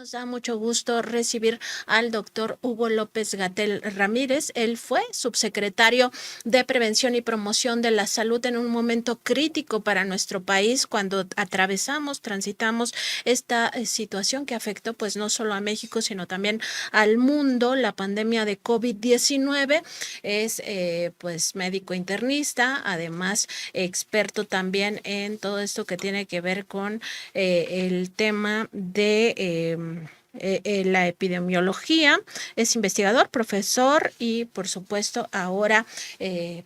Nos da mucho gusto recibir al doctor Hugo López-Gatell Ramírez. Él fue subsecretario de Prevención y Promoción de la Salud en un momento crítico para nuestro país cuando transitamos esta situación que afectó pues no solo a México, sino también al mundo, la pandemia de COVID-19. Es pues médico internista, además experto también en todo esto que tiene que ver con el tema de la epidemiología. Es investigador, profesor y por supuesto ahora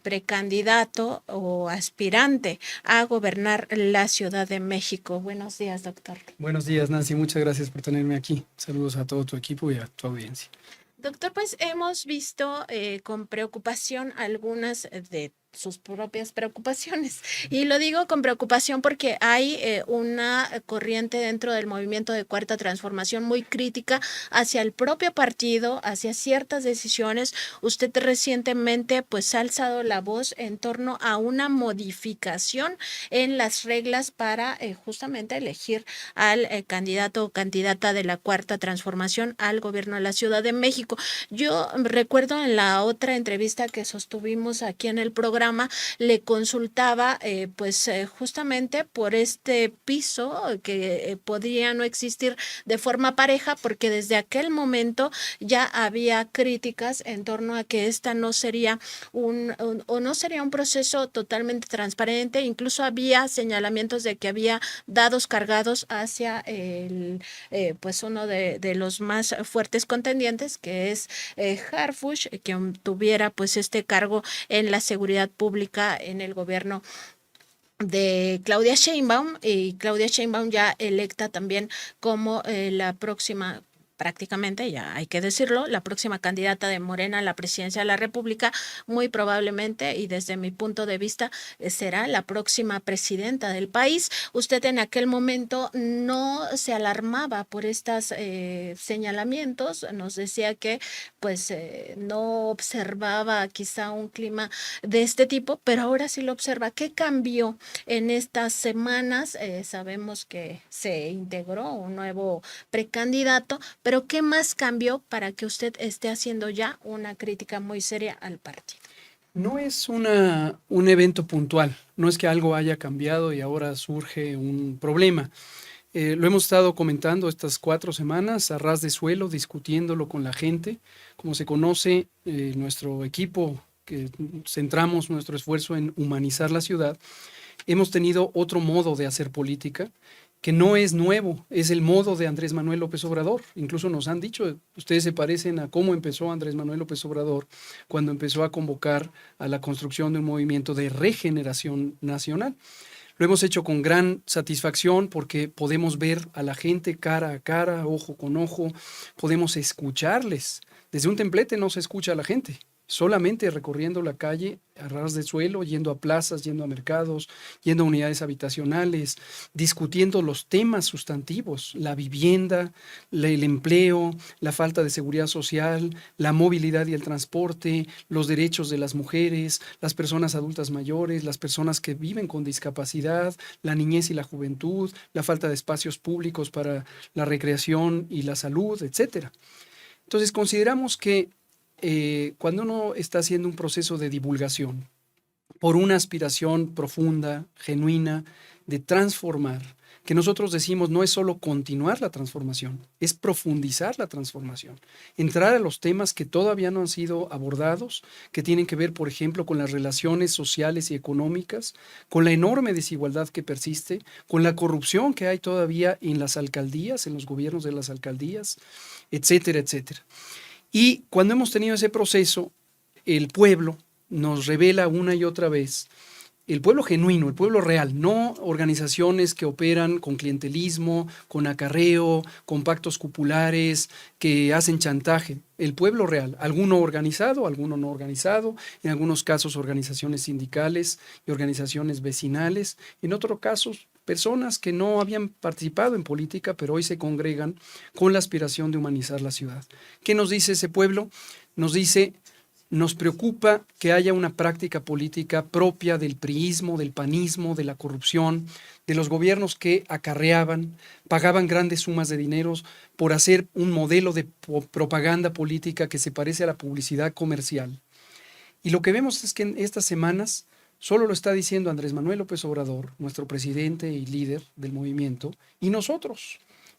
precandidato o aspirante a gobernar la Ciudad de México. Buenos días, doctor. Buenos días, Nancy. Muchas gracias por tenerme aquí. Saludos a todo tu equipo y a tu audiencia. Doctor, pues hemos visto con preocupación algunas de sus propias preocupaciones. Y lo digo con preocupación porque hay una corriente dentro del movimiento de Cuarta Transformación muy crítica hacia el propio partido, hacia ciertas decisiones. Usted recientemente pues ha alzado la voz en torno a una modificación en las reglas para justamente elegir al candidato o candidata de la Cuarta Transformación al gobierno de la Ciudad de México. Yo recuerdo en la otra entrevista que sostuvimos aquí en el programa, le consultaba justamente por este piso que podría no existir de forma pareja, porque desde aquel momento ya había críticas en torno a que esta no sería no sería un proceso totalmente transparente. Incluso había señalamientos de que había dados cargados hacia pues uno de los más fuertes contendientes, que es Harfuch, que tuviera pues este cargo en la seguridad pública en el gobierno de Claudia Sheinbaum, y Claudia Sheinbaum ya electa también como la próxima, prácticamente, ya hay que decirlo, la próxima candidata de Morena a la presidencia de la República, muy probablemente, y desde mi punto de vista, será la próxima presidenta del país. Usted en aquel momento no se alarmaba por estos señalamientos, nos decía que pues no observaba quizá un clima de este tipo, pero ahora sí lo observa. ¿Qué cambió en estas semanas? Sabemos que se integró un nuevo precandidato, pero ¿qué más cambió para que usted esté haciendo ya una crítica muy seria al partido? No es un evento puntual, no es que algo haya cambiado y ahora surge un problema. Lo hemos estado comentando estas 4 semanas a ras de suelo, discutiéndolo con la gente. Como se conoce, nuestro equipo, que centramos nuestro esfuerzo en humanizar la ciudad, hemos tenido otro modo de hacer política que no es nuevo, es el modo de Andrés Manuel López Obrador. Incluso nos han dicho, ustedes se parecen a cómo empezó Andrés Manuel López Obrador cuando empezó a convocar a la construcción de un movimiento de regeneración nacional. Lo hemos hecho con gran satisfacción porque podemos ver a la gente cara a cara, ojo con ojo, podemos escucharles. Desde un templete no se escucha a la gente, solamente recorriendo la calle a ras de suelo, yendo a plazas, yendo a mercados, yendo a unidades habitacionales, discutiendo los temas sustantivos, la vivienda, el empleo, la falta de seguridad social, la movilidad y el transporte, los derechos de las mujeres, las personas adultas mayores, las personas que viven con discapacidad, la niñez y la juventud, la falta de espacios públicos para la recreación y la salud, etcétera. Entonces consideramos que cuando uno está haciendo un proceso de divulgación por una aspiración profunda, genuina, de transformar, que nosotros decimos no es solo continuar la transformación, es profundizar la transformación, entrar a los temas que todavía no han sido abordados, que tienen que ver, por ejemplo, con las relaciones sociales y económicas, con la enorme desigualdad que persiste, con la corrupción que hay todavía en las alcaldías, en los gobiernos de las alcaldías, etcétera, etcétera. Y cuando hemos tenido ese proceso, el pueblo nos revela una y otra vez, el pueblo genuino, el pueblo real, no organizaciones que operan con clientelismo, con acarreo, con pactos cupulares, que hacen chantaje. El pueblo real, alguno organizado, alguno no organizado, en algunos casos organizaciones sindicales y organizaciones vecinales, en otros casos personas que no habían participado en política, pero hoy se congregan con la aspiración de humanizar la ciudad. ¿Qué nos dice ese pueblo? Nos dice: nos preocupa que haya una práctica política propia del priismo, del panismo, de la corrupción, de los gobiernos que pagaban grandes sumas de dinero por hacer un modelo de propaganda política que se parece a la publicidad comercial. Y lo que vemos es que en estas semanas solo lo está diciendo Andrés Manuel López Obrador, nuestro presidente y líder del movimiento, y nosotros.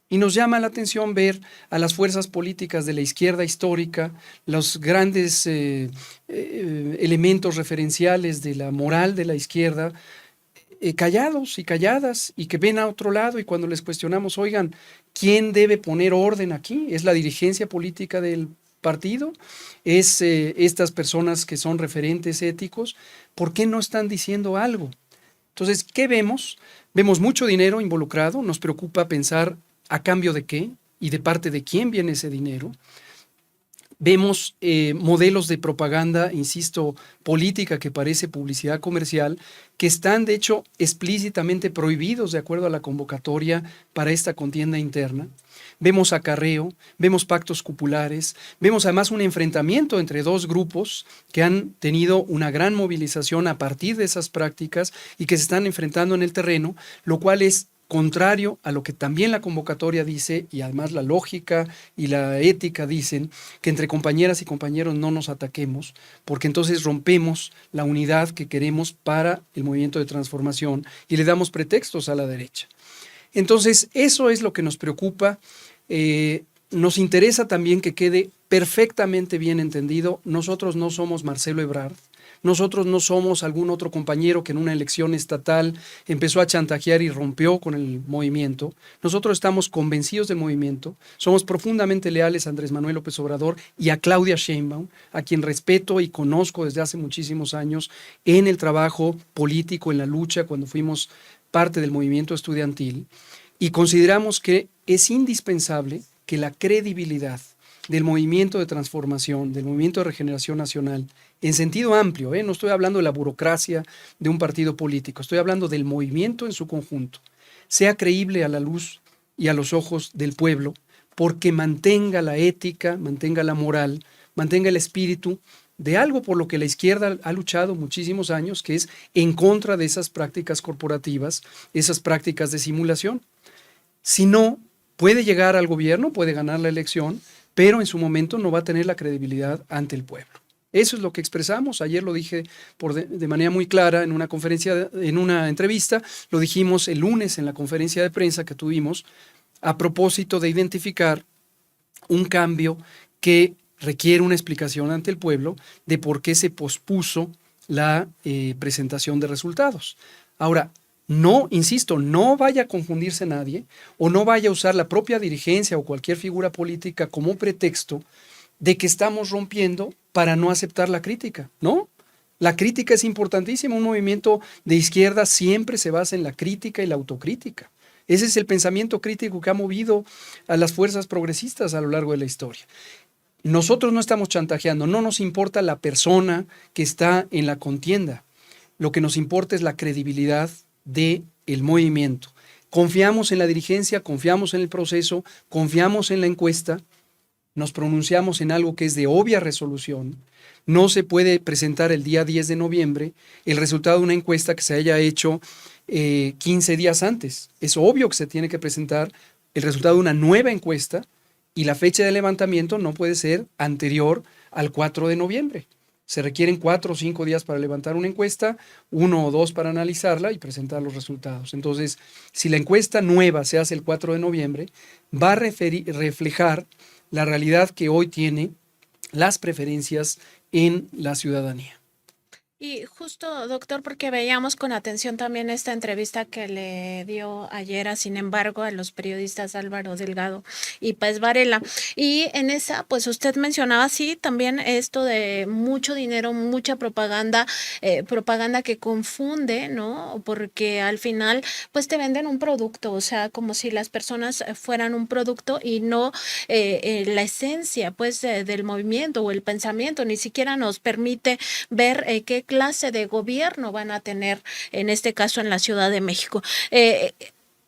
Y nos llama la atención ver a las fuerzas políticas de la izquierda histórica, los grandes elementos referenciales de la moral de la izquierda, callados y calladas, y que ven a otro lado, y cuando les cuestionamos, oigan, ¿quién debe poner orden aquí? ¿Es la dirigencia política del partido? ¿Es estas personas que son referentes éticos? ¿Por qué no están diciendo algo? Entonces, ¿qué vemos? Vemos mucho dinero involucrado, nos preocupa pensar a cambio de qué y de parte de quién viene ese dinero. Vemos modelos de propaganda, insisto, política que parece publicidad comercial, que están de hecho explícitamente prohibidos de acuerdo a la convocatoria para esta contienda interna. Vemos acarreo, vemos pactos cupulares, vemos además un enfrentamiento entre dos grupos que han tenido una gran movilización a partir de esas prácticas y que se están enfrentando en el terreno, lo cual es contrario a lo que también la convocatoria dice, y además la lógica y la ética dicen, que entre compañeras y compañeros no nos ataquemos, porque entonces rompemos la unidad que queremos para el movimiento de transformación y le damos pretextos a la derecha. Entonces, eso es lo que nos preocupa. Nos interesa también que quede perfectamente bien entendido, nosotros no somos Marcelo Ebrard, nosotros no somos algún otro compañero que en una elección estatal empezó a chantajear y rompió con el movimiento. Nosotros estamos convencidos del movimiento, somos profundamente leales a Andrés Manuel López Obrador y a Claudia Sheinbaum, a quien respeto y conozco desde hace muchísimos años en el trabajo político, en la lucha, cuando fuimos parte del movimiento estudiantil, y consideramos que es indispensable que la credibilidad del movimiento de transformación, del movimiento de regeneración nacional, en sentido amplio, no estoy hablando de la burocracia de un partido político, estoy hablando del movimiento en su conjunto, sea creíble a la luz y a los ojos del pueblo, porque mantenga la ética, mantenga la moral, mantenga el espíritu de algo por lo que la izquierda ha luchado muchísimos años, que es en contra de esas prácticas corporativas, esas prácticas de simulación. Si no, puede llegar al gobierno, puede ganar la elección, pero en su momento no va a tener la credibilidad ante el pueblo. Eso es lo que expresamos. Ayer lo dije de manera muy clara en una conferencia, en una entrevista, lo dijimos el lunes en la conferencia de prensa que tuvimos a propósito de identificar un cambio que requiere una explicación ante el pueblo de por qué se pospuso la presentación de resultados. Ahora, no, insisto, no vaya a confundirse nadie o no vaya a usar la propia dirigencia o cualquier figura política como pretexto de que estamos rompiendo para no aceptar la crítica, ¿no? La crítica es importantísima. Un movimiento de izquierda siempre se basa en la crítica y la autocrítica. Ese es el pensamiento crítico que ha movido a las fuerzas progresistas a lo largo de la historia. Nosotros no estamos chantajeando, no nos importa la persona que está en la contienda. Lo que nos importa es la credibilidad del movimiento. Confiamos en la dirigencia, confiamos en el proceso, confiamos en la encuesta, nos pronunciamos en algo que es de obvia resolución. No se puede presentar el día 10 de noviembre el resultado de una encuesta que se haya hecho 15 días antes. Es obvio que se tiene que presentar el resultado de una nueva encuesta y la fecha de levantamiento no puede ser anterior al 4 de noviembre. Se requieren 4 o 5 días para levantar una encuesta, 1 o 2 para analizarla y presentar los resultados. Entonces, si la encuesta nueva se hace el 4 de noviembre, va a reflejar la realidad que hoy tiene las preferencias en la ciudadanía. Y justo, doctor, porque veíamos con atención también esta entrevista que le dio ayer, sin embargo, a los periodistas Álvaro Delgado y Páez Varela. Y en esa, pues usted mencionaba, sí, también esto de mucho dinero, mucha propaganda, propaganda que confunde, ¿no? Porque al final, pues te venden un producto, o sea, como si las personas fueran un producto y no la esencia, pues, del movimiento o el pensamiento, ni siquiera nos permite ver qué clase de gobierno van a tener, en este caso en la Ciudad de México.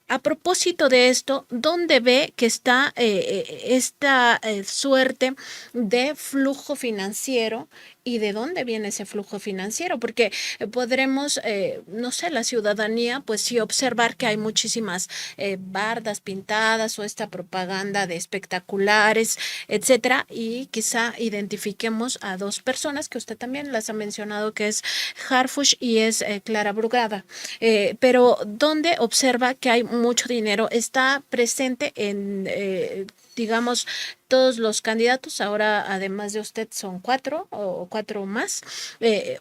A propósito de esto, ¿dónde ve que está esta suerte de flujo financiero ¿Y de dónde viene ese flujo financiero? Porque podremos, no sé, la ciudadanía, pues sí observar que hay muchísimas bardas pintadas o esta propaganda de espectaculares, etcétera, y quizá identifiquemos a dos personas que usted también las ha mencionado, que es Harfush y es Clara Brugada. Pero ¿dónde observa que hay mucho dinero? Está presente en, digamos, todos los candidatos, ahora además de usted son cuatro o cuatro más,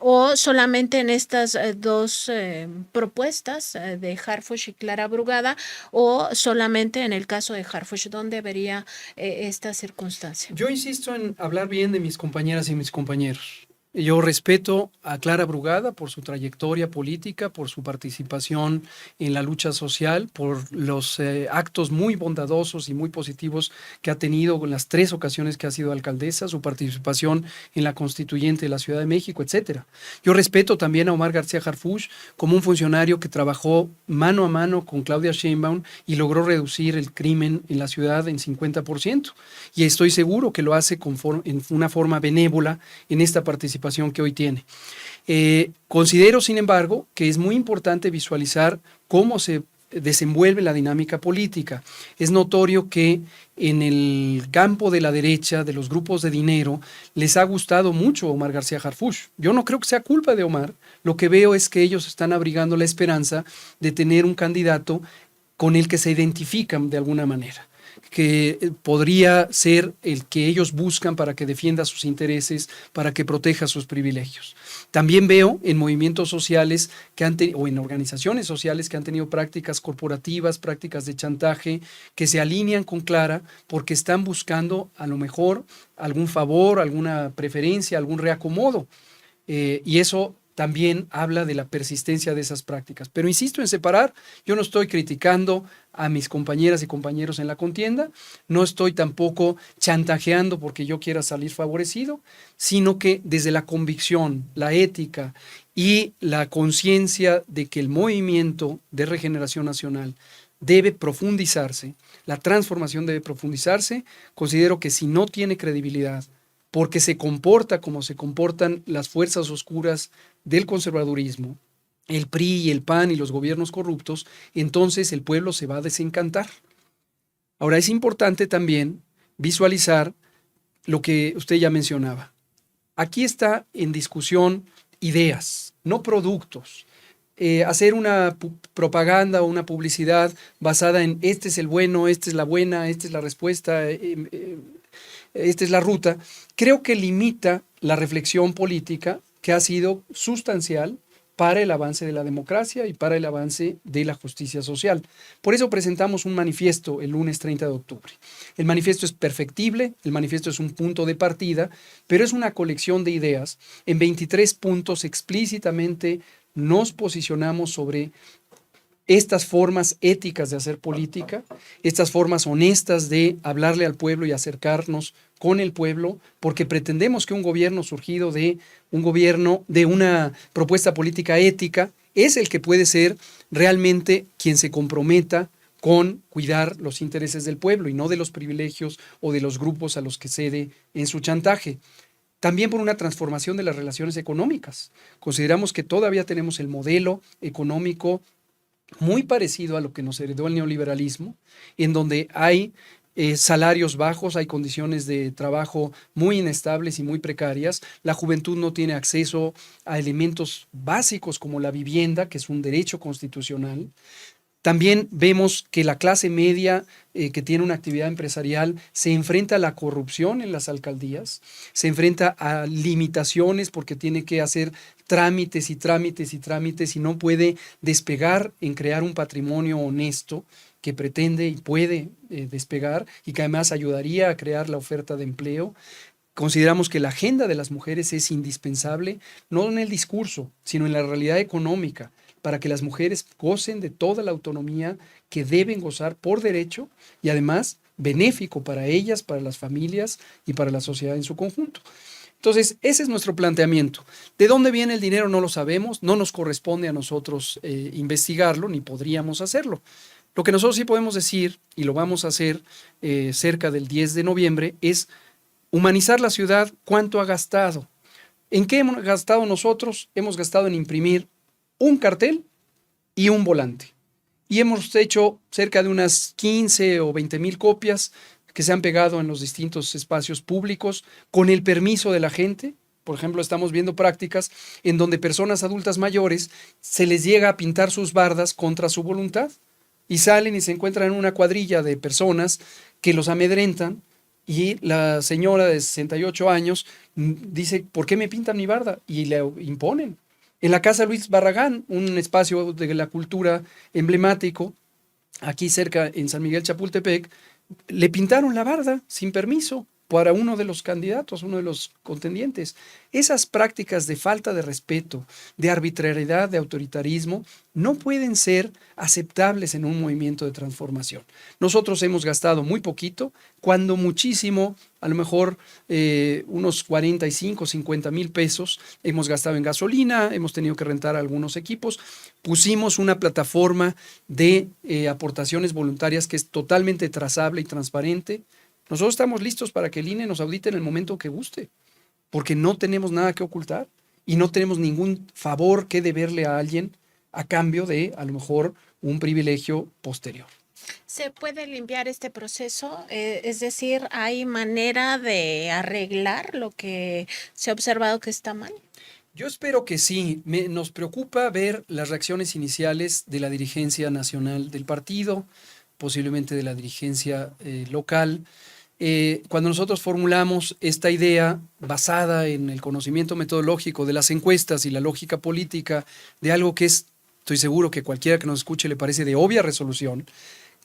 o solamente en estas dos propuestas de Harfush y Clara Brugada, o solamente en el caso de Harfush. ¿Dónde vería esta circunstancia? Yo insisto en hablar bien de mis compañeras y mis compañeros. Yo respeto a Clara Brugada por su trayectoria política, por su participación en la lucha social, por los actos muy bondadosos y muy positivos que ha tenido en las 3 ocasiones que ha sido alcaldesa, su participación en la constituyente de la Ciudad de México, etcétera. Yo respeto también a Omar García Harfuch como un funcionario que trabajó mano a mano con Claudia Sheinbaum y logró reducir el crimen en la ciudad en 50%. Y estoy seguro que lo hace en una forma benévola en esta participación que hoy tiene. Considero, sin embargo, que es muy importante visualizar cómo se desenvuelve la dinámica política. Es notorio que en el campo de la derecha, de los grupos de dinero, les ha gustado mucho Omar García Harfuch. Yo no creo que sea culpa de Omar. Lo que veo es que ellos están abrigando la esperanza de tener un candidato con el que se identifican de alguna manera, que podría ser el que ellos buscan para que defienda sus intereses, para que proteja sus privilegios. También veo en movimientos sociales o en organizaciones sociales que han tenido prácticas corporativas, prácticas de chantaje, que se alinean con Clara porque están buscando a lo mejor algún favor, alguna preferencia, algún reacomodo. Y eso también habla de la persistencia de esas prácticas. Pero insisto en separar, yo no estoy criticando a mis compañeras y compañeros en la contienda, no estoy tampoco chantajeando porque yo quiera salir favorecido, sino que desde la convicción, la ética y la conciencia de que el movimiento de regeneración nacional debe profundizarse, la transformación debe profundizarse, considero que si no tiene credibilidad, porque se comporta como se comportan las fuerzas oscuras del conservadurismo, el PRI y el PAN y los gobiernos corruptos, entonces el pueblo se va a desencantar. Ahora es importante también visualizar lo que usted ya mencionaba. Aquí está en discusión ideas, no productos. Hacer una propaganda o una publicidad basada en este es el bueno, esta es la buena, esta es la respuesta, esta es la ruta, creo que limita la reflexión política que ha sido sustancial para el avance de la democracia y para el avance de la justicia social. Por eso presentamos un manifiesto el lunes 30 de octubre. El manifiesto es perfectible, el manifiesto es un punto de partida, pero es una colección de ideas. En 23 puntos explícitamente nos posicionamos sobre estas formas éticas de hacer política, estas formas honestas de hablarle al pueblo y acercarnos con el pueblo, porque pretendemos que un gobierno surgido de un gobierno, de una propuesta política ética, es el que puede ser realmente quien se comprometa con cuidar los intereses del pueblo y no de los privilegios o de los grupos a los que cede en su chantaje. También por una transformación de las relaciones económicas. Consideramos que todavía tenemos el modelo económico muy parecido a lo que nos heredó el neoliberalismo, en donde hay salarios bajos, hay condiciones de trabajo muy inestables y muy precarias. La juventud no tiene acceso a elementos básicos como la vivienda, que es un derecho constitucional. También vemos que la clase media que tiene una actividad empresarial se enfrenta a la corrupción en las alcaldías, se enfrenta a limitaciones porque tiene que hacer trámites y trámites y trámites y no puede despegar en crear un patrimonio honesto que pretende y puede despegar y que además ayudaría a crear la oferta de empleo. Consideramos que la agenda de las mujeres es indispensable, no en el discurso, sino en la realidad económica, para que las mujeres gocen de toda la autonomía que deben gozar por derecho y además benéfico para ellas, para las familias y para la sociedad en su conjunto. Entonces, ese es nuestro planteamiento. ¿De dónde viene el dinero? No lo sabemos, no nos corresponde a nosotros investigarlo, ni podríamos hacerlo. Lo que nosotros sí podemos decir, y lo vamos a hacer cerca del 10 de noviembre, es humanizar la ciudad, cuánto ha gastado. ¿En qué hemos gastado nosotros? Hemos gastado en imprimir un cartel y un volante. Y hemos hecho cerca de unas 15 o 20,000 copias que se han pegado en los distintos espacios públicos con el permiso de la gente. Por ejemplo, estamos viendo prácticas en donde personas adultas mayores se les llega a pintar sus bardas contra su voluntad y salen y se encuentran en una cuadrilla de personas que los amedrentan y la señora de 68 años dice, ¿por qué me pintan mi barda? Y le imponen. En la Casa Luis Barragán, un espacio de la cultura emblemático, aquí cerca en San Miguel Chapultepec, le pintaron la barda sin permiso para uno de los candidatos, uno de los contendientes. Esas prácticas de falta de respeto, de arbitrariedad, de autoritarismo, no pueden ser aceptables en un movimiento de transformación. Nosotros hemos gastado muy poquito, cuando muchísimo, a lo mejor unos 45, 50,000 pesos hemos gastado en gasolina, hemos tenido que rentar algunos equipos, pusimos una plataforma de aportaciones voluntarias que es totalmente trazable y transparente. Nosotros estamos listos para que el INE nos audite en el momento que guste, porque no tenemos nada que ocultar y no tenemos ningún favor que deberle a alguien a cambio de, a lo mejor, un privilegio posterior. ¿Se puede limpiar este proceso? Es decir, ¿hay manera de arreglar lo que se ha observado que está mal? Yo espero que sí. Nos preocupa ver las reacciones iniciales de la dirigencia nacional del partido, posiblemente de la dirigencia local. Cuando nosotros formulamos esta idea basada en el conocimiento metodológico de las encuestas y la lógica política de algo que es, estoy seguro que cualquiera que nos escuche le parece de obvia resolución,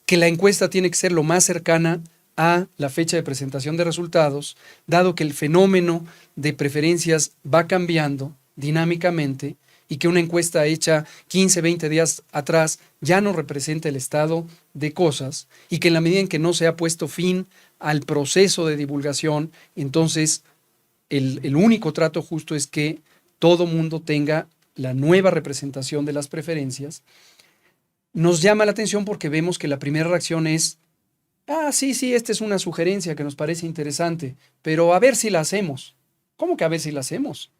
que la encuesta tiene que ser lo más cercana a la fecha de presentación de resultados, dado que el fenómeno de preferencias va cambiando dinámicamente y que una encuesta hecha 15, 20 días atrás ya no representa el estado de cosas y que en la medida en que no se ha puesto fin al proceso de divulgación, entonces el único trato justo es que todo mundo tenga la nueva representación de las preferencias. Nos llama la atención porque vemos que la primera reacción es, sí, esta es una sugerencia que nos parece interesante, pero a ver si la hacemos. ¿Cómo que a ver si la hacemos?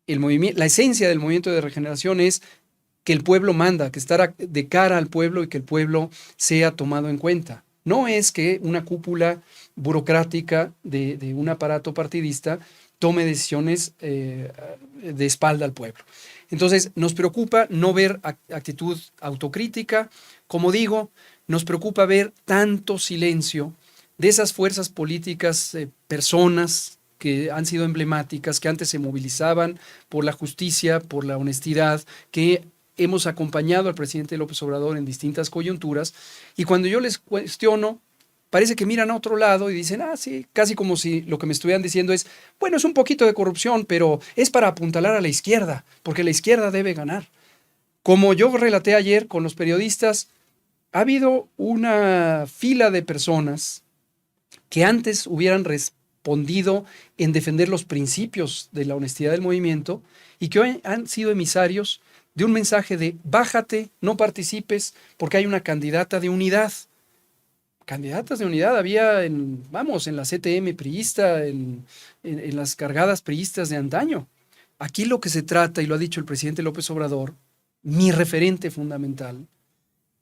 La esencia del movimiento de regeneración es que el pueblo manda, que estar de cara al pueblo y que el pueblo sea tomado en cuenta. No es que una cúpula burocrática de un aparato partidista tome decisiones de espalda al pueblo. Entonces, nos preocupa no ver actitud autocrítica. Como digo, nos preocupa ver tanto silencio de esas fuerzas políticas, personas que han sido emblemáticas, que antes se movilizaban por la justicia, por la honestidad, que hemos acompañado al presidente López Obrador en distintas coyunturas, y cuando yo les cuestiono, parece que miran a otro lado y dicen, sí, casi como si lo que me estuvieran diciendo es, bueno, es un poquito de corrupción, pero es para apuntalar a la izquierda, porque la izquierda debe ganar. Como yo relaté ayer con los periodistas, ha habido una fila de personas que antes hubieran respondido en defender los principios de la honestidad del movimiento y que hoy han sido emisarios de un mensaje de bájate, no participes, porque hay una candidata de unidad. Candidatas de unidad había en la CTM priista, en las cargadas priistas de antaño. Aquí lo que se trata, y lo ha dicho el presidente López Obrador, mi referente fundamental,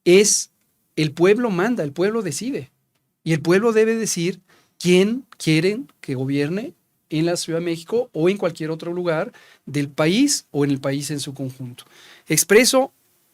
es el pueblo manda, el pueblo decide. Y el pueblo debe decir quién quieren que gobierne en la Ciudad de México o en cualquier otro lugar del país o en el país en su conjunto. Expreso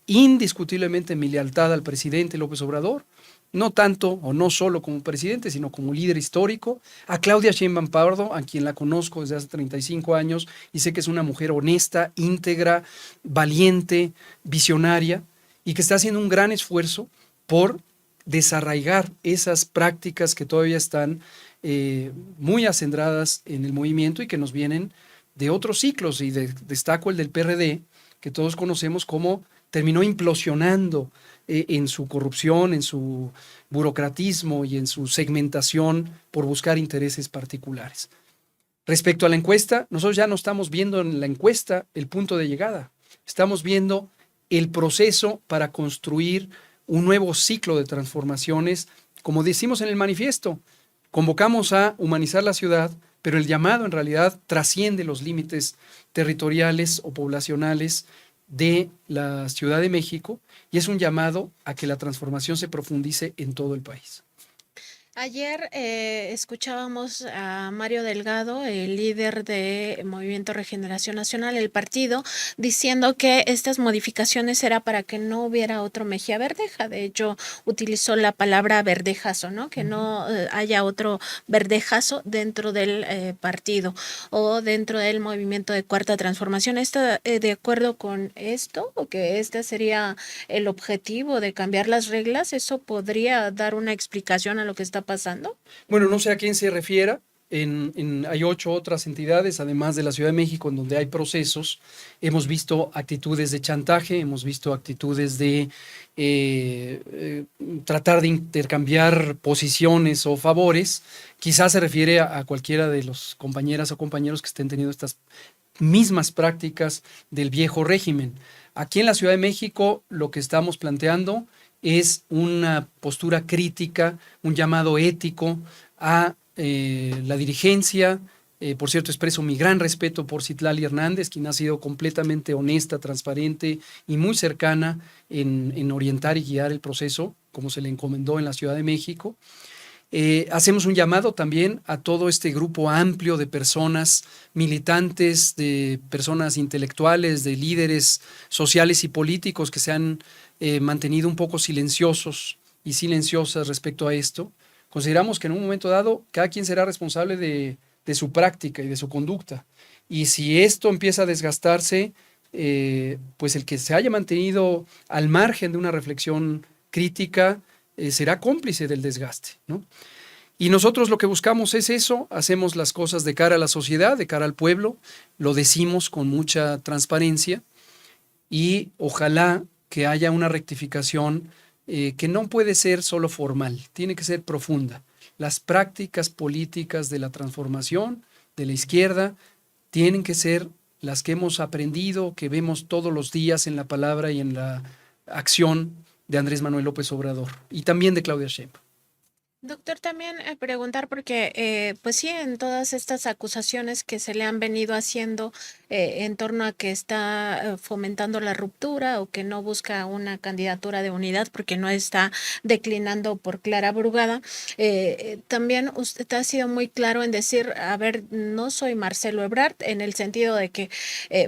indiscutiblemente mi lealtad al presidente López Obrador, no tanto o no solo como presidente, sino como líder histórico, a Claudia Sheinbaum Pardo, a quien la conozco desde hace 35 años y sé que es una mujer honesta, íntegra, valiente, visionaria y que está haciendo un gran esfuerzo por desarraigar esas prácticas que todavía están muy acendradas en el movimiento y que nos vienen de otros ciclos, y destaco el del PRD, que todos conocemos cómo terminó implosionando en su corrupción, en su burocratismo y en su segmentación por buscar intereses particulares. Respecto a la encuesta, nosotros ya no estamos viendo en la encuesta el punto de llegada, estamos viendo el proceso para construir un nuevo ciclo de transformaciones. Como decimos en el manifiesto, convocamos a humanizar la ciudad pero el llamado en realidad trasciende los límites territoriales o poblacionales de la Ciudad de México y es un llamado a que la transformación se profundice en todo el país. Ayer escuchábamos a Mario Delgado, el líder de Movimiento Regeneración Nacional, el partido, diciendo que estas modificaciones era para que no hubiera otro Mejía Verdeja. De hecho, utilizó la palabra verdejazo, ¿no? Que no haya otro verdejazo dentro del partido o dentro del movimiento de Cuarta Transformación. ¿Está de acuerdo con esto? ¿O que este sería el objetivo de cambiar las reglas? ¿Eso podría dar una explicación a lo que está pasando? Bueno, no sé a quién se refiera. Hay 8 otras entidades, además de la Ciudad de México, en donde hay procesos. Hemos visto actitudes de chantaje, hemos visto actitudes de tratar de intercambiar posiciones o favores. Quizás se refiere a cualquiera de los compañeras o compañeros que estén teniendo estas mismas prácticas del viejo régimen. Aquí en la Ciudad de México lo que estamos planteando es una postura crítica, un llamado ético a la dirigencia. Por cierto, expreso mi gran respeto por Citlali Hernández, quien ha sido completamente honesta, transparente y muy cercana en orientar y guiar el proceso, como se le encomendó en la Ciudad de México. Hacemos un llamado también a todo este grupo amplio de personas militantes, de personas intelectuales, de líderes sociales y políticos que se han mantenido un poco silenciosos y silenciosas respecto a esto. Consideramos que en un momento dado cada quien será responsable de su práctica y de su conducta. Y si esto empieza a desgastarse, pues el que se haya mantenido al margen de una reflexión crítica será cómplice del desgaste, ¿no? Y nosotros lo que buscamos es eso, hacemos las cosas de cara a la sociedad, de cara al pueblo, lo decimos con mucha transparencia y ojalá que haya una rectificación que no puede ser solo formal, tiene que ser profunda. Las prácticas políticas de la transformación de la izquierda tienen que ser las que hemos aprendido, que vemos todos los días en la palabra y en la acción de Andrés Manuel López Obrador y también de Claudia Sheinbaum. Doctor, también preguntar porque, pues sí, en todas estas acusaciones que se le han venido haciendo en torno a que está fomentando la ruptura o que no busca una candidatura de unidad porque no está declinando por Clara Brugada, también usted ha sido muy claro en decir, a ver, no soy Marcelo Ebrard, en el sentido de que,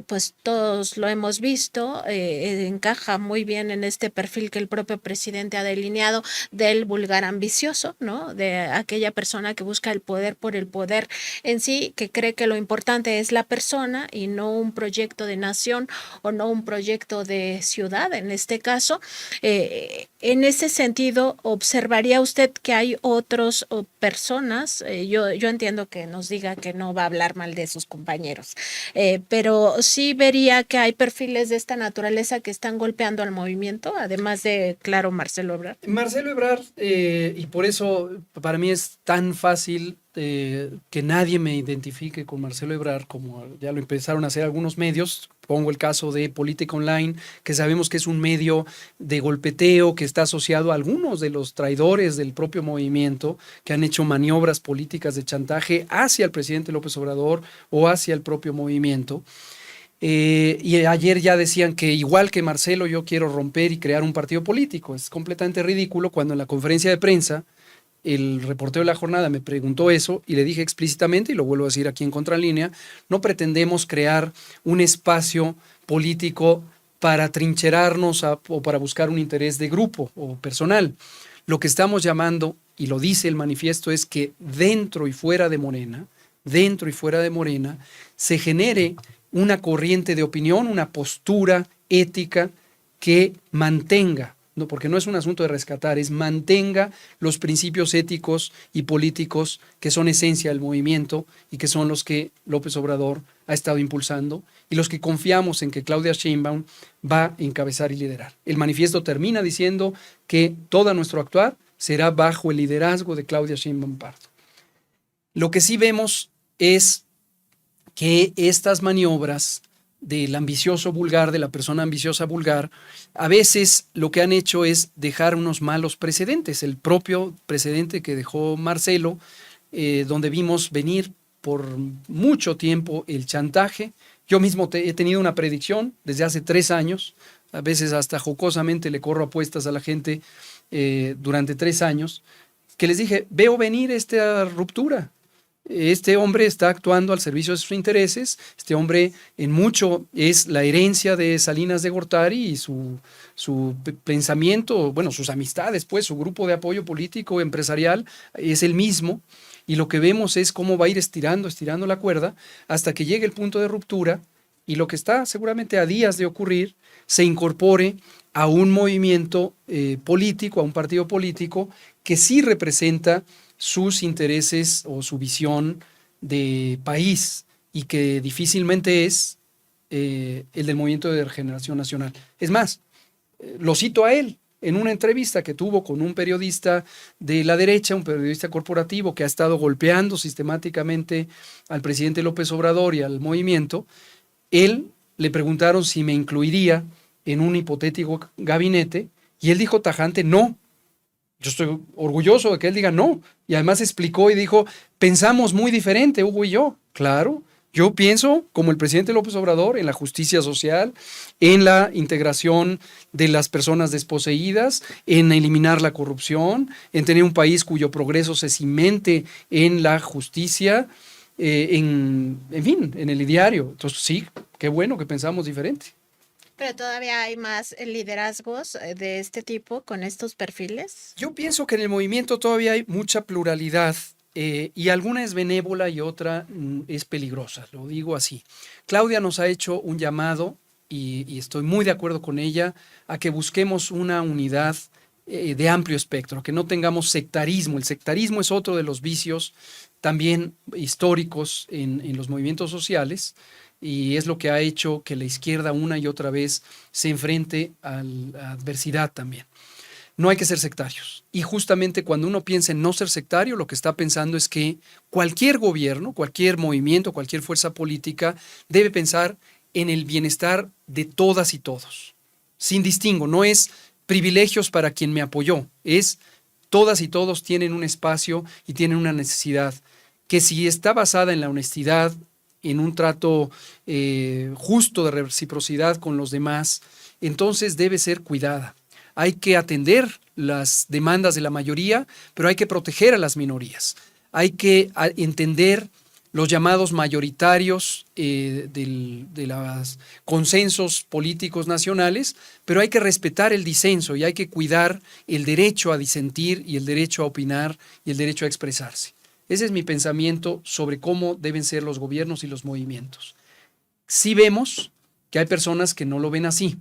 pues todos lo hemos visto, encaja muy bien en este perfil que el propio presidente ha delineado del vulgar ambicioso, ¿no? De aquella persona que busca el poder por el poder en sí, que cree que lo importante es la persona y no un proyecto de nación o no un proyecto de ciudad, en este caso. En ese sentido, ¿observaría usted que hay otras personas? Yo entiendo que nos diga que no va a hablar mal de sus compañeros, pero sí vería que hay perfiles de esta naturaleza que están golpeando al movimiento, además de, claro, Marcelo Ebrard. Marcelo Ebrard, y por eso para mí es tan fácil que nadie me identifique con Marcelo Ebrard, como ya lo empezaron a hacer algunos medios. Pongo el caso de Política Online, que sabemos que es un medio de golpeteo que está asociado a algunos de los traidores del propio movimiento que han hecho maniobras políticas de chantaje hacia el presidente López Obrador o hacia el propio movimiento. Y ayer ya decían que igual que Marcelo yo quiero romper y crear un partido político. Es completamente ridículo cuando en la conferencia de prensa el reportero de la jornada me preguntó eso y le dije explícitamente, y lo vuelvo a decir aquí en Contralínea, no pretendemos crear un espacio político para trincherarnos o para buscar un interés de grupo o personal. Lo que estamos llamando, y lo dice el manifiesto, es que dentro y fuera de Morena, se genere una corriente de opinión, una postura ética que mantenga, no, porque no es un asunto de rescatar, es mantenga los principios éticos y políticos que son esencia del movimiento y que son los que López Obrador ha estado impulsando y los que confiamos en que Claudia Sheinbaum va a encabezar y liderar. El manifiesto termina diciendo que todo nuestro actuar será bajo el liderazgo de Claudia Sheinbaum Pardo. Lo que sí vemos es que estas maniobras del ambicioso vulgar, de la persona ambiciosa vulgar, a veces lo que han hecho es dejar unos malos precedentes. El propio precedente que dejó Marcelo, donde vimos venir por mucho tiempo el chantaje. Yo mismo he tenido una predicción desde hace 3 años, a veces hasta jocosamente le corro apuestas a la gente durante 3 años, que les dije, veo venir esta ruptura. Este hombre está actuando al servicio de sus intereses. Este hombre en mucho es la herencia de Salinas de Gortari y su pensamiento, bueno, sus amistades, pues su grupo de apoyo político, empresarial, es el mismo. Y lo que vemos es cómo va a ir estirando la cuerda hasta que llegue el punto de ruptura y lo que está seguramente a días de ocurrir se incorpore a un movimiento político, a un partido político que sí representa sus intereses o su visión de país y que difícilmente es el del Movimiento de Regeneración Nacional. Es más, lo cito a él en una entrevista que tuvo con un periodista de la derecha, un periodista corporativo que ha estado golpeando sistemáticamente al presidente López Obrador y al movimiento. Él le preguntaron si me incluiría en un hipotético gabinete y él dijo tajante, no. Yo estoy orgulloso de que él diga no. Y además explicó y dijo, pensamos muy diferente, Hugo y yo. Claro, yo pienso, como el presidente López Obrador, en la justicia social, en la integración de las personas desposeídas, en eliminar la corrupción, en tener un país cuyo progreso se cimente en la justicia, en fin, en el ideario. Entonces sí, qué bueno que pensamos diferente. Pero todavía hay más liderazgos de este tipo con estos perfiles. Yo pienso que en el movimiento todavía hay mucha pluralidad y alguna es benévola y otra es peligrosa, lo digo así. Claudia nos ha hecho un llamado y estoy muy de acuerdo con ella a que busquemos una unidad de amplio espectro, que no tengamos sectarismo. El sectarismo es otro de los vicios también históricos en los movimientos sociales. Y es lo que ha hecho que la izquierda una y otra vez se enfrente a la adversidad también. No hay que ser sectarios. Y justamente cuando uno piensa en no ser sectario, lo que está pensando es que cualquier gobierno, cualquier movimiento, cualquier fuerza política debe pensar en el bienestar de todas y todos. Sin distingo, no es privilegios para quien me apoyó, es todas y todos tienen un espacio y tienen una necesidad que si está basada en la honestidad, en un trato justo de reciprocidad con los demás, entonces debe ser cuidada. Hay que atender las demandas de la mayoría, pero hay que proteger a las minorías. Hay que entender los llamados mayoritarios de los consensos políticos nacionales, pero hay que respetar el disenso y hay que cuidar el derecho a disentir y el derecho a opinar y el derecho a expresarse. Ese es mi pensamiento sobre cómo deben ser los gobiernos y los movimientos. Sí vemos que hay personas que no lo ven así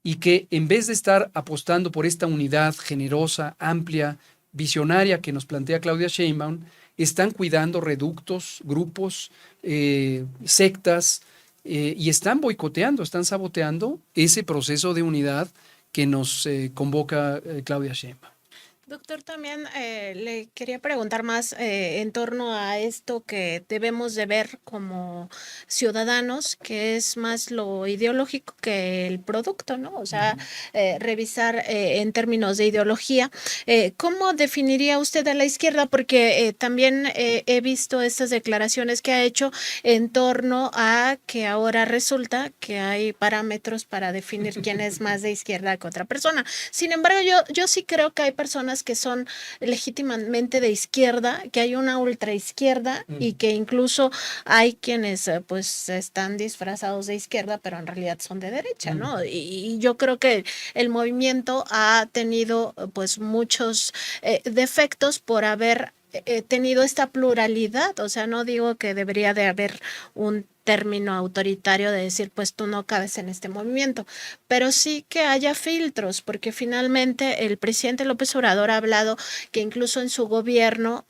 y que en vez de estar apostando por esta unidad generosa, amplia, visionaria que nos plantea Claudia Sheinbaum, están cuidando reductos, grupos, sectas y están boicoteando, están saboteando ese proceso de unidad que nos convoca Claudia Sheinbaum. Doctor, también le quería preguntar más en torno a esto que debemos de ver como ciudadanos, que es más lo ideológico que el producto, ¿no? O sea, revisar en términos de ideología. ¿Cómo definiría usted a la izquierda? Porque también he visto estas declaraciones que ha hecho en torno a que ahora resulta que hay parámetros para definir quién es más de izquierda que otra persona. Sin embargo, yo sí creo que hay personas que son legítimamente de izquierda, que hay una ultraizquierda y que incluso hay quienes pues están disfrazados de izquierda, pero en realidad son de derecha, ¿no? Y yo creo que el movimiento ha tenido pues muchos defectos por haber tenido esta pluralidad. O sea, no digo que debería de haber un término autoritario de decir, pues tú no cabes en este movimiento, pero sí que haya filtros, porque finalmente el presidente López Obrador ha hablado que incluso en su gobierno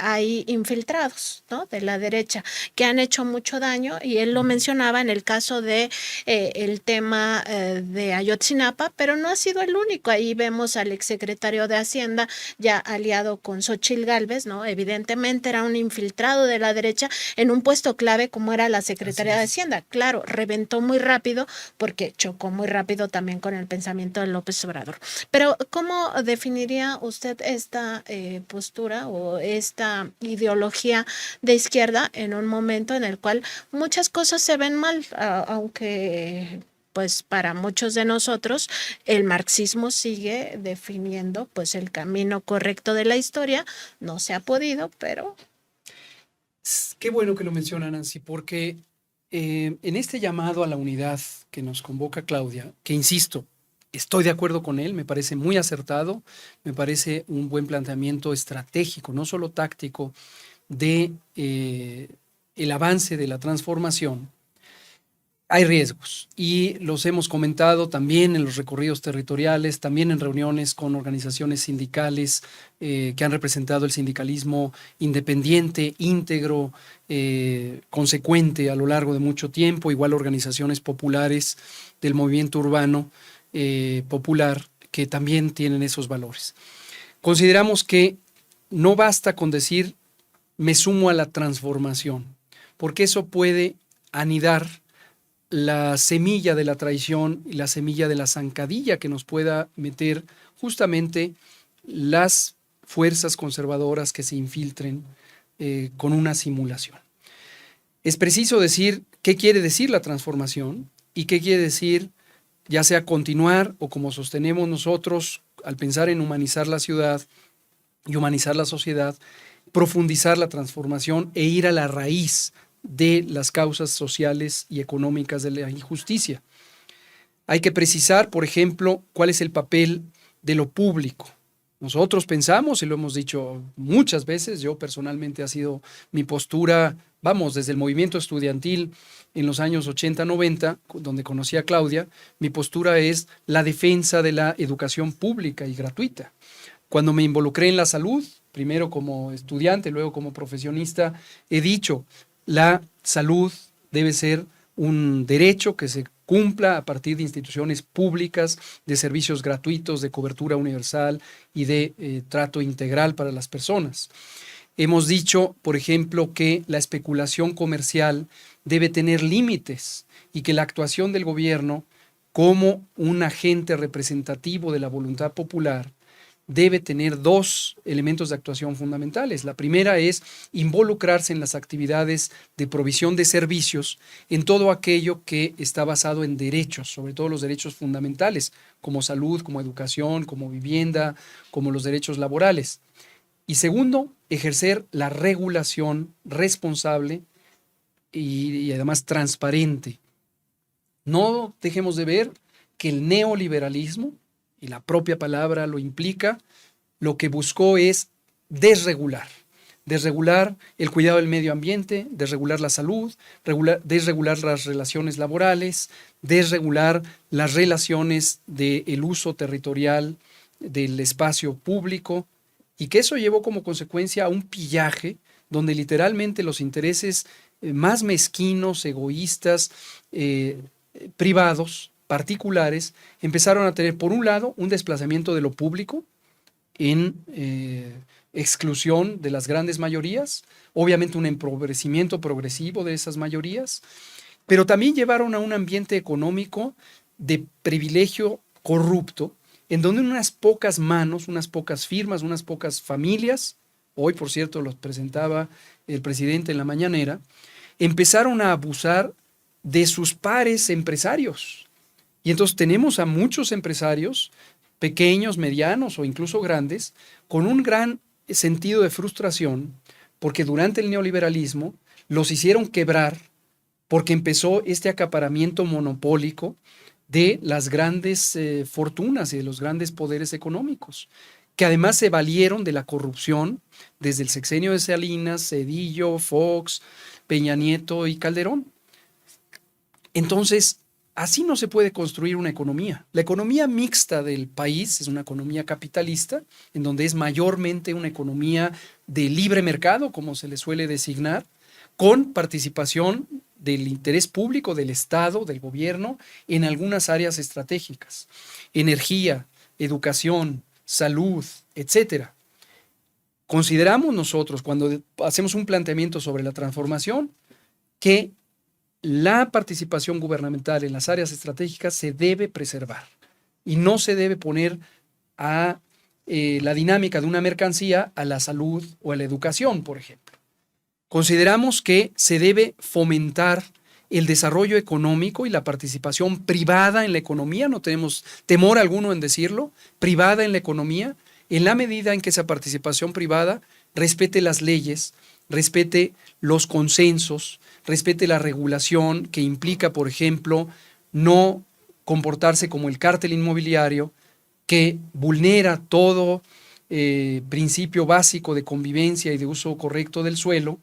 hay infiltrados, ¿no? De la derecha, que han hecho mucho daño, y él lo mencionaba en el caso de el tema de Ayotzinapa, pero no ha sido el único. Ahí vemos al exsecretario de Hacienda ya aliado con Xóchitl Gálvez, ¿no? Evidentemente era un infiltrado de la derecha en un puesto clave como era la Secretaría Secretaría Así de es. Hacienda. Claro, reventó muy rápido porque chocó muy rápido también con el pensamiento de López Obrador. Pero, ¿cómo definiría usted esta postura o esta ideología de izquierda en un momento en el cual muchas cosas se ven mal, aunque pues para muchos de nosotros el marxismo sigue definiendo pues el camino correcto de la historia? No se ha podido, pero Qué bueno que lo menciona Nancy, porque en este llamado a la unidad que nos convoca Claudia, que insisto, estoy de acuerdo con él, me parece muy acertado, me parece un buen planteamiento estratégico, no solo táctico, de el avance de la transformación. Hay riesgos y los hemos comentado también en los recorridos territoriales, también en reuniones con organizaciones sindicales que han representado el sindicalismo independiente, íntegro, consecuente a lo largo de mucho tiempo, igual organizaciones populares del movimiento urbano popular que también tienen esos valores. Consideramos que no basta con decir me sumo a la transformación, porque eso puede anidar la semilla de la traición y la semilla de la zancadilla que nos pueda meter justamente las fuerzas conservadoras que se infiltren con una simulación. Es preciso decir qué quiere decir la transformación y qué quiere decir, ya sea continuar o como sostenemos nosotros al pensar en humanizar la ciudad y humanizar la sociedad, profundizar la transformación e ir a la raíz de las causas sociales y económicas de la injusticia. Hay que precisar, por ejemplo, cuál es el papel de lo público. Nosotros pensamos, y lo hemos dicho muchas veces, yo personalmente ha sido mi postura, vamos, desde el movimiento estudiantil en los años 80-90, donde conocí a Claudia, mi postura es la defensa de la educación pública y gratuita. Cuando me involucré en la salud, primero como estudiante, luego como profesionista, he dicho, la salud debe ser un derecho que se cumpla a partir de instituciones públicas, de servicios gratuitos, de cobertura universal y de trato integral para las personas. Hemos dicho, por ejemplo, que la especulación comercial debe tener límites y que la actuación del gobierno como un agente representativo de la voluntad popular debe tener dos elementos de actuación fundamentales. La primera es involucrarse en las actividades de provisión de servicios en todo aquello que está basado en derechos, sobre todo los derechos fundamentales, como salud, como educación, como vivienda, como los derechos laborales. Y segundo, ejercer la regulación responsable y además transparente. No dejemos de ver que el neoliberalismo, y la propia palabra lo implica, lo que buscó es desregular el cuidado del medio ambiente, desregular la salud, desregular las relaciones laborales, desregular las relaciones del uso territorial del espacio público, y que eso llevó como consecuencia a un pillaje donde literalmente los intereses más mezquinos, egoístas, privados, particulares, empezaron a tener, por un lado, un desplazamiento de lo público en exclusión de las grandes mayorías, obviamente un empobrecimiento progresivo de esas mayorías, pero también llevaron a un ambiente económico de privilegio corrupto, en donde unas pocas manos, unas pocas firmas, unas pocas familias, hoy por cierto los presentaba el presidente en la mañanera, empezaron a abusar de sus pares empresarios. Y entonces tenemos a muchos empresarios, pequeños, medianos o incluso grandes, con un gran sentido de frustración, porque durante el neoliberalismo los hicieron quebrar, porque empezó este acaparamiento monopólico de las grandes fortunas y de los grandes poderes económicos, que además se valieron de la corrupción desde el sexenio de Salinas, Cedillo, Fox, Peña Nieto y Calderón. Entonces, así no se puede construir una economía. La economía mixta del país es una economía capitalista, en donde es mayormente una economía de libre mercado, como se le suele designar, con participación del interés público, del Estado, del gobierno, en algunas áreas estratégicas. Energía, educación, salud, etcétera. Consideramos nosotros, cuando hacemos un planteamiento sobre la transformación, que la participación gubernamental en las áreas estratégicas se debe preservar y no se debe poner a la dinámica de una mercancía a la salud o a la educación, por ejemplo. Consideramos que se debe fomentar el desarrollo económico y la participación privada en la economía, no tenemos temor alguno en decirlo, privada en la economía, en la medida en que esa participación privada respete las leyes, respete los consensos, respete la regulación que implica, por ejemplo, no comportarse como el cártel inmobiliario que vulnera todo principio básico de convivencia y de uso correcto del suelo,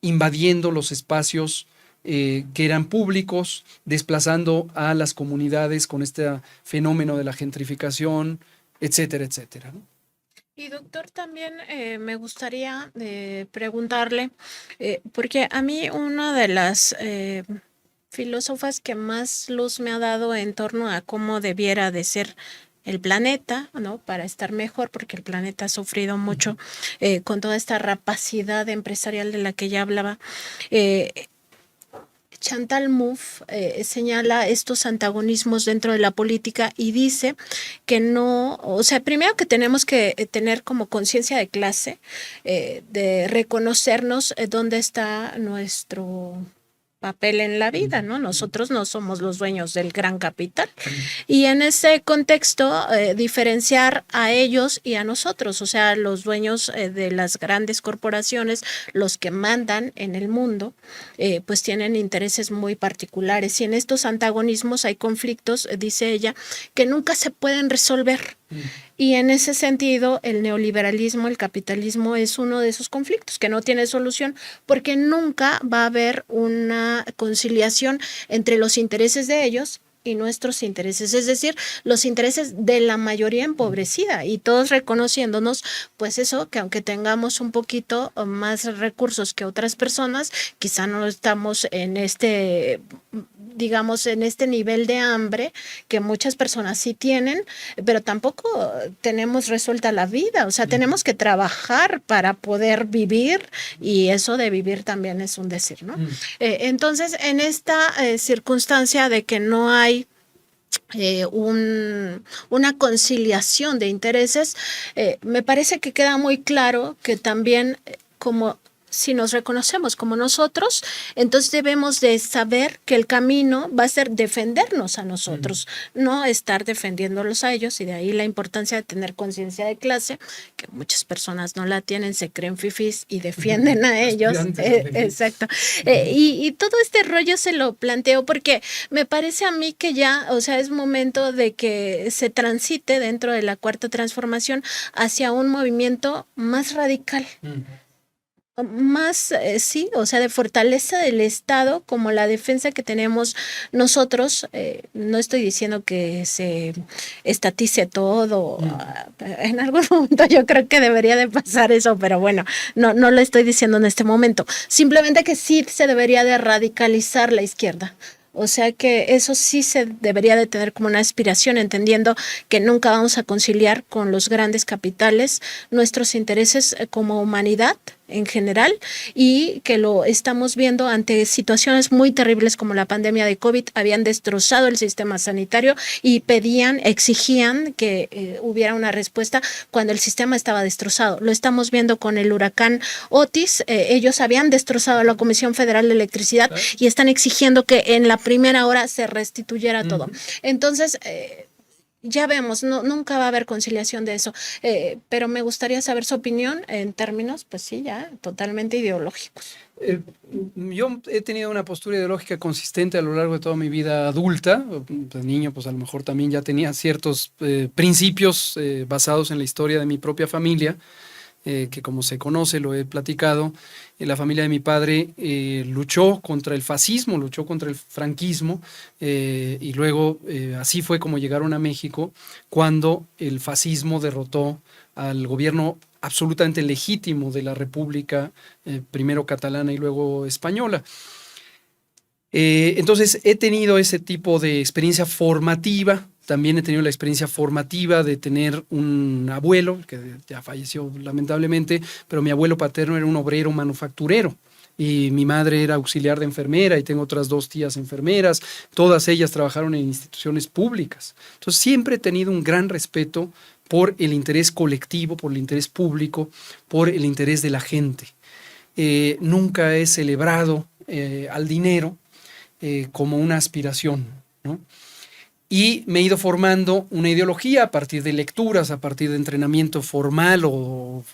invadiendo los espacios que eran públicos, desplazando a las comunidades con este fenómeno de la gentrificación, etcétera, etcétera, ¿no? Y doctor, también me gustaría preguntarle, porque a mí una de las filósofas que más luz me ha dado en torno a cómo debiera de ser el planeta, ¿no? Para estar mejor, porque el planeta ha sufrido mucho con toda esta rapacidad empresarial de la que ya hablaba. Chantal Mouffe señala estos antagonismos dentro de la política y dice que no, o sea, primero que tenemos que tener como conciencia de clase, de reconocernos dónde está nuestro papel en la vida, ¿no? Nosotros no somos los dueños del gran capital. Y en ese contexto, diferenciar a ellos y a nosotros, o sea, los dueños de las grandes corporaciones, los que mandan en el mundo, pues tienen intereses muy particulares. Y en estos antagonismos hay conflictos, dice ella, que nunca se pueden resolver. Y en ese sentido, el neoliberalismo, el capitalismo es uno de esos conflictos que no tiene solución porque nunca va a haber una conciliación entre los intereses de ellos y nuestros intereses, es decir, los intereses de la mayoría empobrecida y todos reconociéndonos, pues eso, que aunque tengamos un poquito más recursos que otras personas, quizá no estamos en digamos, en este nivel de hambre que muchas personas sí tienen, pero tampoco tenemos resuelta la vida, o sea, tenemos que trabajar para poder vivir y eso de vivir también es un decir, ¿no? Entonces, en esta circunstancia de que no hay una conciliación de intereses, me parece que queda muy claro que también como si nos reconocemos como nosotros, entonces debemos de saber que el camino va a ser defendernos a nosotros, no estar defendiéndolos a ellos, y de ahí la importancia de tener conciencia de clase, que muchas personas no la tienen, se creen fifís y defienden a ellos. Exacto. Y todo este rollo se lo planteo porque me parece a mí que ya, o sea, es momento de que se transite dentro de la cuarta transformación hacia un movimiento más radical. Más, sí, o sea, de fortaleza del Estado como la defensa que tenemos nosotros. No estoy diciendo que se estatice todo. En algún momento yo creo que debería de pasar eso, pero bueno, no lo estoy diciendo en este momento. Simplemente que sí se debería de radicalizar la izquierda. O sea que eso sí se debería de tener como una aspiración, entendiendo que nunca vamos a conciliar con los grandes capitales nuestros intereses como humanidad en general, y que lo estamos viendo ante situaciones muy terribles como la pandemia de COVID. Habían destrozado el sistema sanitario y exigían que hubiera una respuesta cuando el sistema estaba destrozado. Lo estamos viendo con el huracán Otis. Ellos habían destrozado a la Comisión Federal de Electricidad y están exigiendo que en la primera hora se restituyera todo. Entonces, ya vemos, nunca va a haber conciliación de eso, pero me gustaría saber su opinión en términos, pues sí, ya totalmente ideológicos. Yo he tenido una postura ideológica consistente a lo largo de toda mi vida adulta. De niño, pues a lo mejor también ya tenía ciertos principios basados en la historia de mi propia familia, que como se conoce, lo he platicado. La familia de mi padre luchó contra el fascismo, luchó contra el franquismo, y luego así fue como llegaron a México cuando el fascismo derrotó al gobierno absolutamente legítimo de la República, primero catalana y luego española. Entonces he tenido ese tipo de experiencia formativa. También he tenido la experiencia formativa de tener un abuelo, que ya falleció lamentablemente, pero mi abuelo paterno era un obrero manufacturero. y mi madre era auxiliar de enfermera y tengo otras 2 tías enfermeras, todas ellas trabajaron en instituciones públicas. Entonces siempre he tenido un gran respeto por el interés colectivo, por el interés público, por el interés de la gente. Nunca he celebrado al dinero como una aspiración, ¿no? Y me he ido formando una ideología a partir de lecturas, a partir de entrenamiento formal o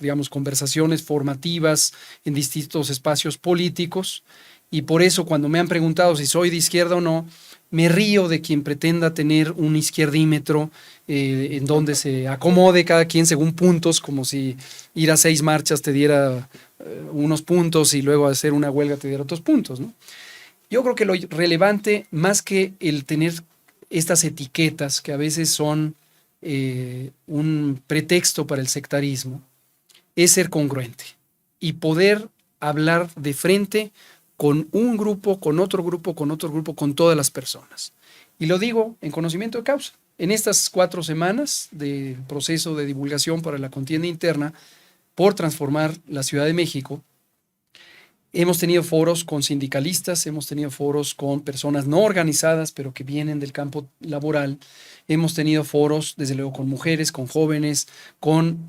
digamos, conversaciones formativas en distintos espacios políticos. Y por eso cuando me han preguntado si soy de izquierda o no, me río de quien pretenda tener un izquierdímetro en donde se acomode cada quien según puntos, como si ir a 6 marchas te diera unos puntos y luego hacer una huelga te diera otros puntos, ¿no? Yo creo que lo relevante, más que el tener estas etiquetas que a veces son un pretexto para el sectarismo, es ser congruente y poder hablar de frente con un grupo, con otro grupo, con otro grupo, con todas las personas. Y lo digo en conocimiento de causa. En estas 4 semanas de proceso de divulgación para la contienda interna por transformar la Ciudad de México, hemos tenido foros con sindicalistas, hemos tenido foros con personas no organizadas, pero que vienen del campo laboral. Hemos tenido foros, desde luego, con mujeres, con jóvenes, con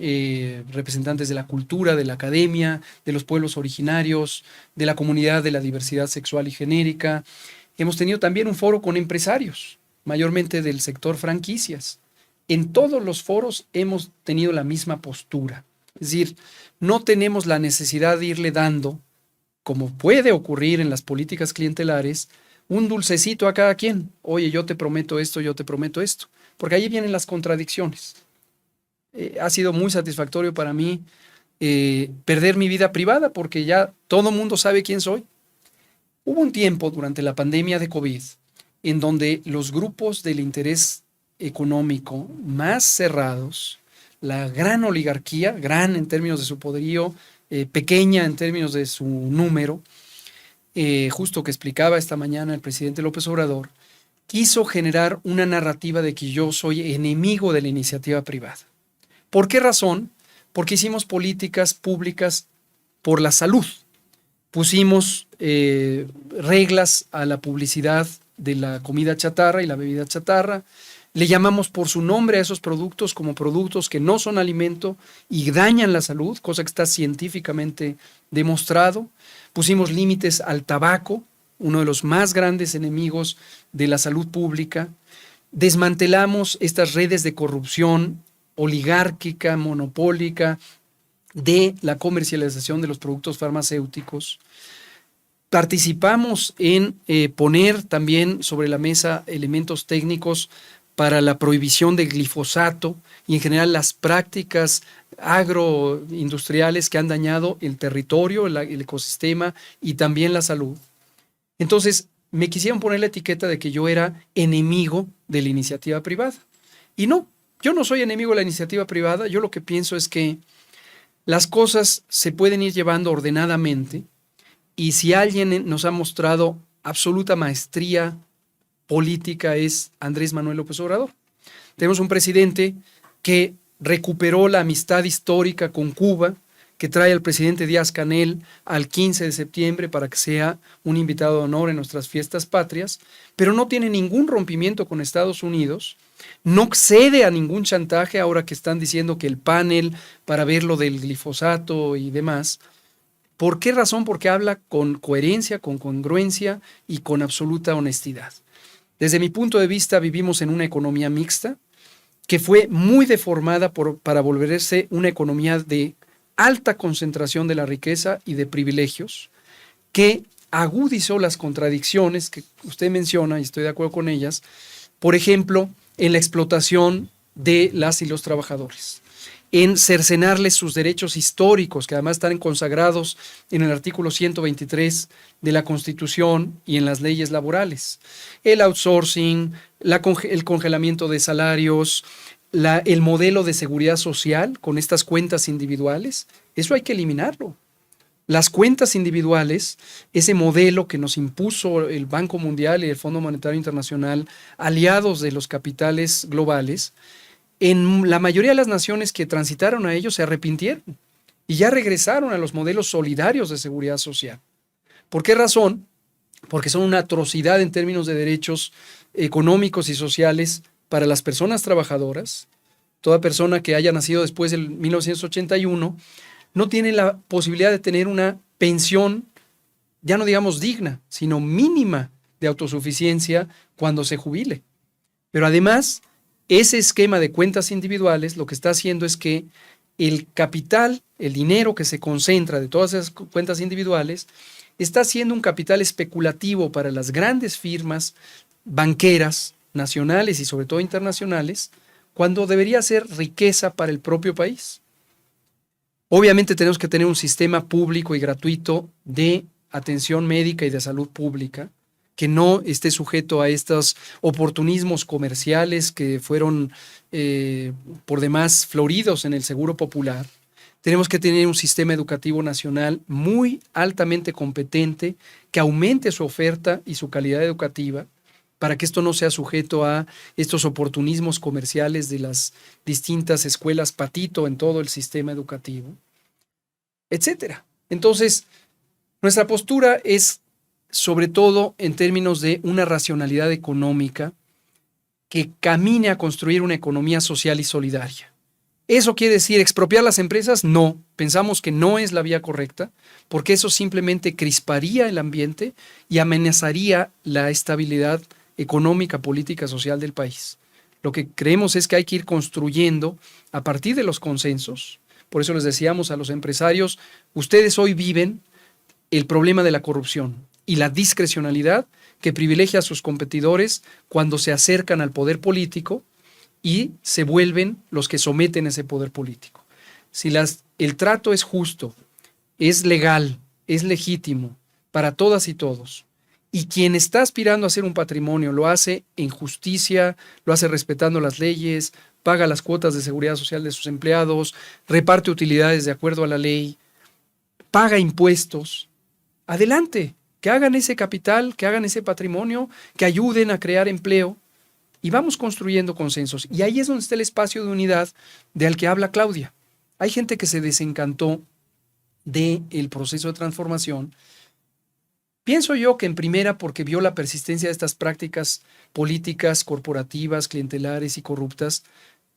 representantes de la cultura, de la academia, de los pueblos originarios, de la comunidad de la diversidad sexual y genérica. Hemos tenido también un foro con empresarios, mayormente del sector franquicias. En todos los foros hemos tenido la misma postura. Es decir, no tenemos la necesidad de irle dando, como puede ocurrir en las políticas clientelares, un dulcecito a cada quien. Oye, yo te prometo esto, yo te prometo esto. Porque ahí vienen las contradicciones. Ha sido muy satisfactorio para mí perder mi vida privada porque ya todo mundo sabe quién soy. Hubo un tiempo durante la pandemia de COVID en donde los grupos del interés económico más cerrados, la gran oligarquía, gran en términos de su poderío, pequeña en términos de su número, justo que explicaba esta mañana el presidente López Obrador, quiso generar una narrativa de que yo soy enemigo de la iniciativa privada. ¿Por qué razón? Porque hicimos políticas públicas por la salud. Pusimos reglas a la publicidad de la comida chatarra y la bebida chatarra. Le llamamos por su nombre a esos productos como productos que no son alimento y dañan la salud, cosa que está científicamente demostrado. Pusimos límites al tabaco, uno de los más grandes enemigos de la salud pública. Desmantelamos estas redes de corrupción oligárquica, monopólica, de la comercialización de los productos farmacéuticos. Participamos en poner también sobre la mesa elementos técnicos para la prohibición del glifosato y en general las prácticas agroindustriales que han dañado el territorio, el ecosistema y también la salud. Entonces, me quisieron poner la etiqueta de que yo era enemigo de la iniciativa privada. Y no, yo no soy enemigo de la iniciativa privada. Yo lo que pienso es que las cosas se pueden ir llevando ordenadamente y si alguien nos ha mostrado absoluta maestría política es Andrés Manuel López Obrador. Tenemos un presidente que recuperó la amistad histórica con Cuba, que trae al presidente Díaz-Canel al 15 de septiembre para que sea un invitado de honor en nuestras fiestas patrias, pero no tiene ningún rompimiento con Estados Unidos, no cede a ningún chantaje ahora que están diciendo que el panel para ver lo del glifosato y demás. ¿Por qué razón? Porque habla con coherencia, con congruencia y con absoluta honestidad. Desde mi punto de vista vivimos en una economía mixta que fue muy deformada para volverse una economía de alta concentración de la riqueza y de privilegios, que agudizó las contradicciones que usted menciona, y estoy de acuerdo con ellas, por ejemplo, en la explotación de las y los trabajadores, en cercenarles sus derechos históricos, que además están consagrados en el artículo 123 de la Constitución y en las leyes laborales. El outsourcing, el congelamiento de salarios, el modelo de seguridad social con estas cuentas individuales, eso hay que eliminarlo. Las cuentas individuales, ese modelo que nos impuso el Banco Mundial y el Fondo Monetario Internacional, aliados de los capitales globales, en la mayoría de las naciones que transitaron a ellos se arrepintieron y ya regresaron a los modelos solidarios de seguridad social. ¿Por qué razón? Porque son una atrocidad en términos de derechos económicos y sociales para las personas trabajadoras. Toda persona que haya nacido después del 1981 no tiene la posibilidad de tener una pensión, ya no digamos digna, sino mínima de autosuficiencia cuando se jubile. Pero además, ese esquema de cuentas individuales lo que está haciendo es que el capital, el dinero que se concentra de todas esas cuentas individuales, está siendo un capital especulativo para las grandes firmas banqueras nacionales y sobre todo internacionales, cuando debería ser riqueza para el propio país. Obviamente tenemos que tener un sistema público y gratuito de atención médica y de salud pública, que no esté sujeto a estos oportunismos comerciales que fueron por demás floridos en el seguro popular. Tenemos que tener un sistema educativo nacional muy altamente competente, que aumente su oferta y su calidad educativa, para que esto no sea sujeto a estos oportunismos comerciales de las distintas escuelas patito en todo el sistema educativo, etcétera. Entonces, nuestra postura es sobre todo en términos de una racionalidad económica que camine a construir una economía social y solidaria. ¿Eso quiere decir expropiar las empresas? No, pensamos que no es la vía correcta, porque eso simplemente crisparía el ambiente y amenazaría la estabilidad económica, política, social del país. Lo que creemos es que hay que ir construyendo a partir de los consensos. Por eso les decíamos a los empresarios, ustedes hoy viven el problema de la corrupción y la discrecionalidad que privilegia a sus competidores cuando se acercan al poder político y se vuelven los que someten ese poder político. Si el trato es justo, es legal, es legítimo para todas y todos, y quien está aspirando a hacer un patrimonio lo hace en justicia, lo hace respetando las leyes, paga las cuotas de seguridad social de sus empleados, reparte utilidades de acuerdo a la ley, paga impuestos, adelante, que hagan ese capital, que hagan ese patrimonio, que ayuden a crear empleo, y vamos construyendo consensos. Y ahí es donde está el espacio de unidad del que habla Claudia. Hay gente que se desencantó del proceso de transformación. Pienso yo que en primera porque vio la persistencia de estas prácticas políticas, corporativas, clientelares y corruptas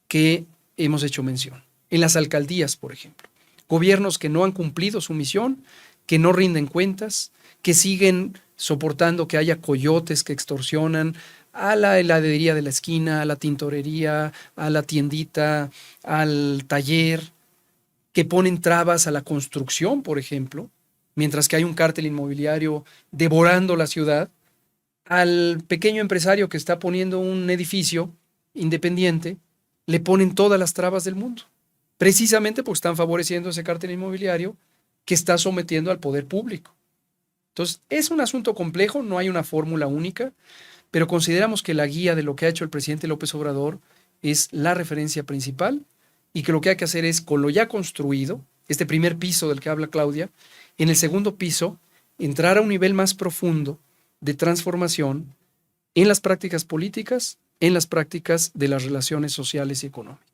que hemos hecho mención. En las alcaldías, por ejemplo. Gobiernos que no han cumplido su misión, que no rinden cuentas, que siguen soportando que haya coyotes que extorsionan a la heladería de la esquina, a la tintorería, a la tiendita, al taller, que ponen trabas a la construcción, por ejemplo, mientras que hay un cártel inmobiliario devorando la ciudad, al pequeño empresario que está poniendo un edificio independiente, le ponen todas las trabas del mundo, precisamente porque están favoreciendo ese cártel inmobiliario que está sometiendo al poder público. Entonces, es un asunto complejo, no hay una fórmula única, pero consideramos que la guía de lo que ha hecho el presidente López Obrador es la referencia principal y que lo que hay que hacer es, con lo ya construido, este primer piso del que habla Claudia, en el segundo piso, entrar a un nivel más profundo de transformación en las prácticas políticas, en las prácticas de las relaciones sociales y económicas.